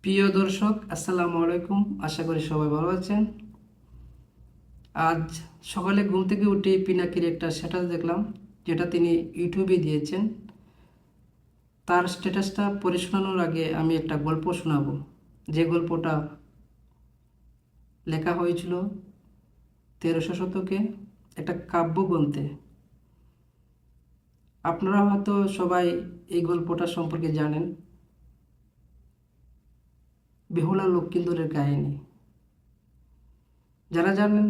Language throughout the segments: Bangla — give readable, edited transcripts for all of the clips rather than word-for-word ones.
প্রিয় দর্শক, আসসালামু আলাইকুম। আশা করি সবাই ভালো আছেন। আজ সকালে ঘুম থেকে উঠে পিনাকির একটা স্ট্যাটাস দেখলাম, যেটা তিনি ইউটিউবে দিয়েছেন। তার স্ট্যাটাসটা পড়ে শোনানোর আগে আমি একটা গল্প শোনাবো, যে গল্পটা লেখা হয়েছিল 1300 শতকে একটা কাব্যগ্রন্থে। আপনারা হয়তো সবাই এই গল্পটা সম্পর্কে জানেন, বেহুলা লক্ষীন্দরের কাহিনী। যারা জানেন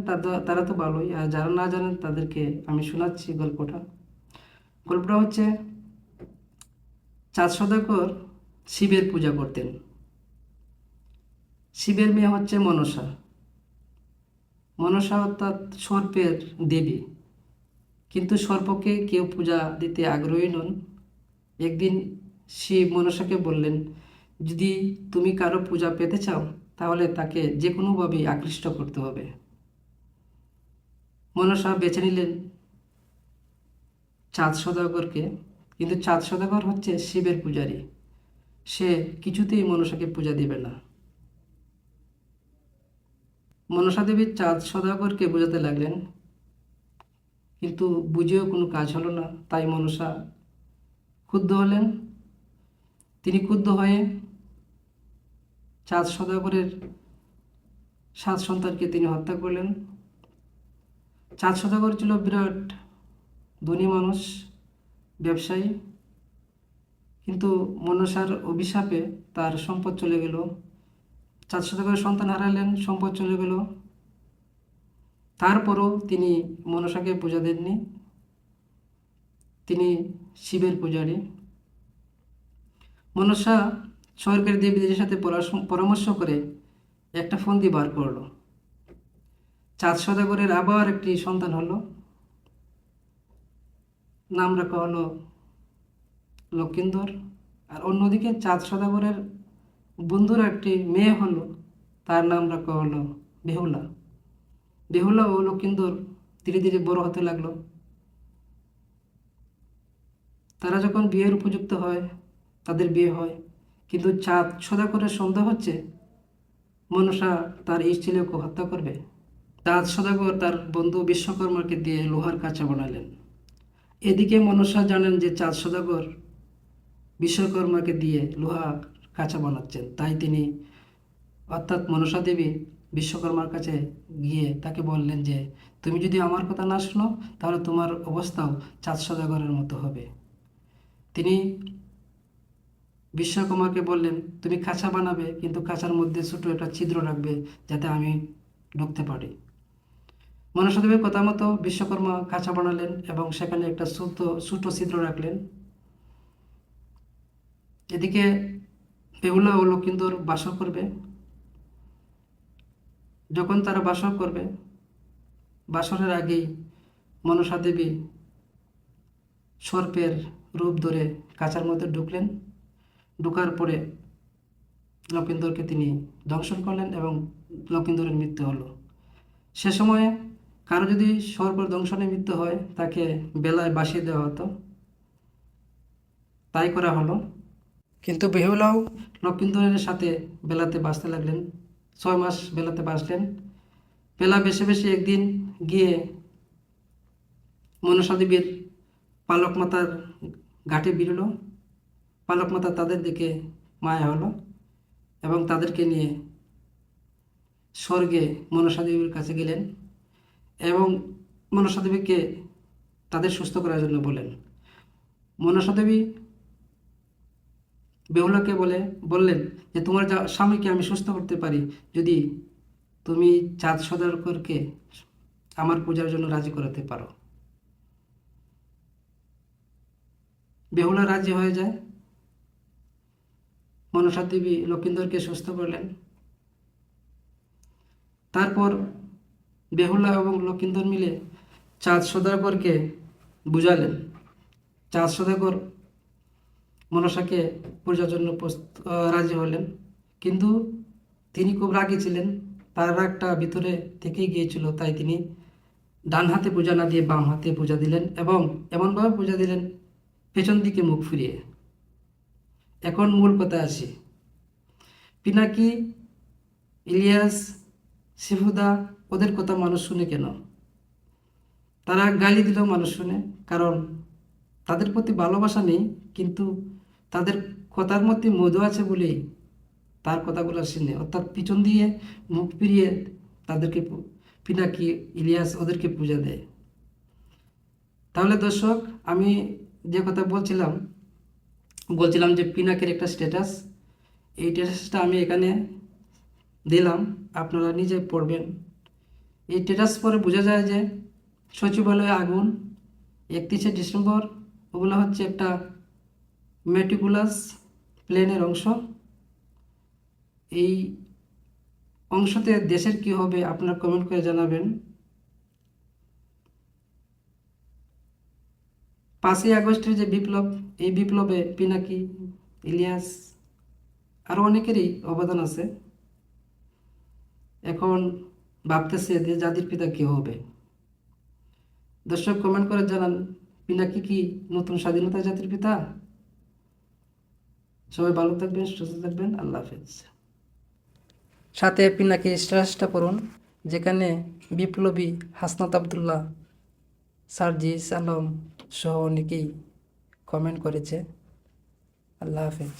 তারা তো ভালোই, আর যারা না জানেন তাদেরকে আমি শোনাচ্ছি গল্পটা। গল্পটা হচ্ছে, চাঁদ সদাগর শিবের পূজা করতেন। শিবের মেয়ে হচ্ছে মনসা। মনসা অর্থাৎ সর্পের দেবী, কিন্তু সর্পকে কেউ পূজা দিতে আগ্রহী নন। একদিন শিব মনসাকে বললেন, যদি তুমি কারো পূজা পেতে চাও তাহলে তাকে যে কোনোভাবেই আকৃষ্ট করতে হবে। মনসা বেছে নিলেন চাঁদ সদাগরকে, কিন্তু চাঁদ সদাগর হচ্ছে শিবের পূজারী। সে কিছুতেই মনসাকে পূজা দিবে না। মনসা দেবী চাঁদ সদাগরকে বোঝাতে লাগলেন, কিন্তু বুঝেও কোনো কাজ হলো না। তাই মনসা ক্ষুব্ধ হলেন। তিনি ক্ষুব্ধ হয়ে চাঁদ সদাগরের 7 সন্তানকে তিনি হত্যা করলেন। চাঁদ সদাগর ছিল বিরাট ধনী মানুষ, ব্যবসায়ী, কিন্তু মনসার অভিশাপে তার সম্পদ চলে গেল। চাঁদ সদাগরের সন্তান হারালেন, সম্পদ চলে গেল। তারপরও তিনি মনসাকে পূজা দেননি। তিনি শিবের পূজারী। মনসা স্বর্গের দেবীদের সাথে পরামর্শ করে একটা ফন্দি বার করলো। চাঁদ সদাগরের আবার একটি সন্তান হলো, নাম রাখা হলো লক্ষিন্দর। আর অন্যদিকে চাঁদ সদাগরের বন্ধুর একটি মেয়ে হলো, তার নাম রাখা হলো বেহুলা। বেহুলা ও লক্ষিন্দর ধীরে ধীরে বড় হতে লাগলো। তারা যখন বিয়ের উপযুক্ত হয়, তাদের বিয়ে হয়। কিন্তু চাঁদ সদাগরের সন্দেহ হচ্ছে মনসা তার স্ত্রীকে হত্যা করবে। চাঁদ সদাগর তার বন্ধু বিশ্বকর্মাকে দিয়ে লোহার কাঁচা বানালেন। এদিকে মনসা জানেন যে চাঁদ সদাগর বিশ্বকর্মাকে দিয়ে লোহার কাঁচা বানাচ্ছেন। তাই তিনি, অর্থাৎ মনসা দেবী, বিশ্বকর্মার কাছে গিয়ে তাকে বললেন যে, তুমি যদি আমার কথা না শোনো তাহলে তোমার অবস্থাও চাঁদ সদাগরের মতো হবে। তিনি বিশ্বকর্মাকে বললেন, তুমি খাঁচা বানাবে, কিন্তু খাঁচার মধ্যে ছোটো একটা ছিদ্র রাখবে যাতে আমি ঢুকতে পারি। মনসা দেবীর কথা মতো বিশ্বকর্মা খাঁচা বানালেন এবং সেখানে একটা ছোটো ছিদ্র রাখলেন। এদিকে বেহুলা ও লক্ষিন্দর বাসর করবে। যখন তারা বাসর করবে, বাসরের আগেই মনসা দেবী সর্পের রূপ ধরে কাঁচার মধ্যে ঢুকলেন। ঢুকার পরে লক্ষিন্দরকে তিনি দংশন করলেন এবং লক্ষিন্দরের মৃত্যু হলো। সে সময়ে কারো যদি সর্প দংশনে মৃত্যু হয়, তাকে বেলায় বাসিয়ে দেওয়া হতো। তাই করা হলো। কিন্তু বেহুলাও লক্ষিন্দরের সাথে বেলাতে বাঁচতে লাগলেন। 6 মাস বেলাতে বাঁচলেন। বেলা বেশি বেশি একদিন গিয়ে মনসা দেবীর পালক মাতার ঘাটে বিরল। পালক মাতা তাদের দিকে মায়া হলো এবং তাদেরকে নিয়ে স্বর্গে মনসা দেবীর কাছে গেলেন এবং মনসা দেবীকে তাদের সুস্থ করার জন্য বলেন। মনসা দেবী বেহুলাকে বললেন যে, তোমার স্বামীকে আমি সুস্থ করতে পারি যদি তুমি চাঁদ সদাগরকে আমার পূজার জন্য রাজি করাতে পারো। বেহুলা রাজি হয়ে যায়। মনসা দেবী লক্ষিন্দরকে সুস্থ করলেন। তারপর বেহুলা এবং লক্ষিন্দর মিলে চাঁদ সদাগরকে বুঝালেন। চাঁদ সদাগর মনসাকে পূজার জন্য রাজি হলেন, কিন্তু তিনি খুব রাগী ছিলেন। তার রাগটা ভিতরে থেকেই গিয়েছিল। তাই তিনি ডান হাতে পূজা না দিয়ে বাম হাতে পূজা দিলেন এবং এমনভাবে পূজা দিলেন পেছন দিকে মুখ ফিরিয়ে। এখন মূল কথা আসি। পিনাকি, ইলিয়াস, শিফুদা, ওদের কথা মানুষ শুনে কেন? তারা গালি দিলেও মানুষ শুনে, কারণ তাদের প্রতি ভালোবাসা নেই, কিন্তু তাদের কথার মধ্যে মধু আছে বলেই তার কথাগুলো শুনে, অর্থাৎ পিছন দিয়ে মুখ ফিরিয়ে তাদেরকে পিনাকি, ইলিয়াস ওদেরকে পূজা দেয়। তাহলে দর্শক, আমি যে কথা বলছিলাম যে পিনাকের একটা স্ট্যাটাস, এই স্ট্যাটাসটা আমি এখানে দিলাম, আপনারা নিজে পড়বেন। এই স্ট্যাটাস পরে বোঝা যায় যে সচিবালয়ে আগুন 31শে ডিসেম্বর, ওগুলো হচ্ছে একটা মেটিকুলাস প্ল্যানের অংশ। এই অংশতে দেশের কি হবে আপনারা কমেন্ট করে জানাবেন। 5ই আগস্টের যে বিপ্লব, এই বিপ্লবে পিনাকি, ইলিয়াস আরও অনেকেরই অবদান আছে। এখন ভাবতেছে যে জাতির পিতা কে হবে। দর্শক কমেন্ট করে জানান, পিনাকি কি নতুন স্বাধীনতা জাতির পিতা? সবাই ভালো থাকবেন, সুস্থ থাকবেন, আল্লাহ হাফেজ। সাথে পিনাকি স্ট্যাটাসটা পড়ুন, যেখানে বিপ্লবী হাসনাত আবদুল্লাহ, সার্জিস আলম সহ অনেকেই কমেন্ট করেছে। আল্লাহ হাফেজ।